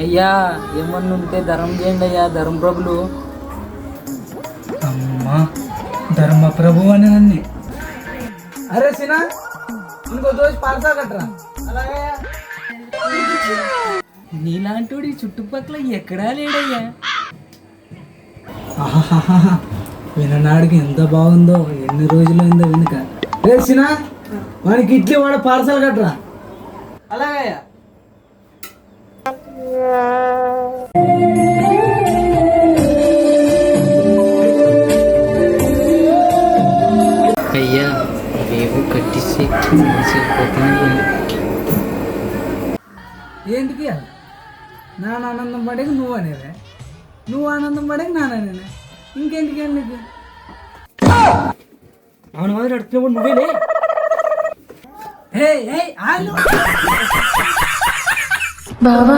అయ్యా ఏమన్నా ఉంటే ధర్మం చేయండి అయ్యా, ధర్మ ప్రభులు. అమ్మా ధర్మ ప్రభు అని నన్ను. అరే సినా ఇంకో దోష పార్సా కట్టరా. అలాగే నీలాంటి చుట్టుపక్కల ఎక్కడా లేడయ్యా. ఆహాహాహా విననాడికి ఎంత బాగుందో, ఎన్ని రోజులైందో వెనుక. రే సినా వానికి ఇడ్లీ వాడ పార్సల్ కట్టరా. అలాగే అయ్యా మేము కట్టిస్తే పోతున్నాయి. ఏంటికి నాన్న ఆనందం పడేకి నువ్వు అనేవే, నువ్వు ఆనందం పడేకి నానేనే. ఇంకెందుకే నీకు? అవును మాదిరి అడుగుతున్నప్పుడు నువ్వేలే. హే హే ఆలు బావా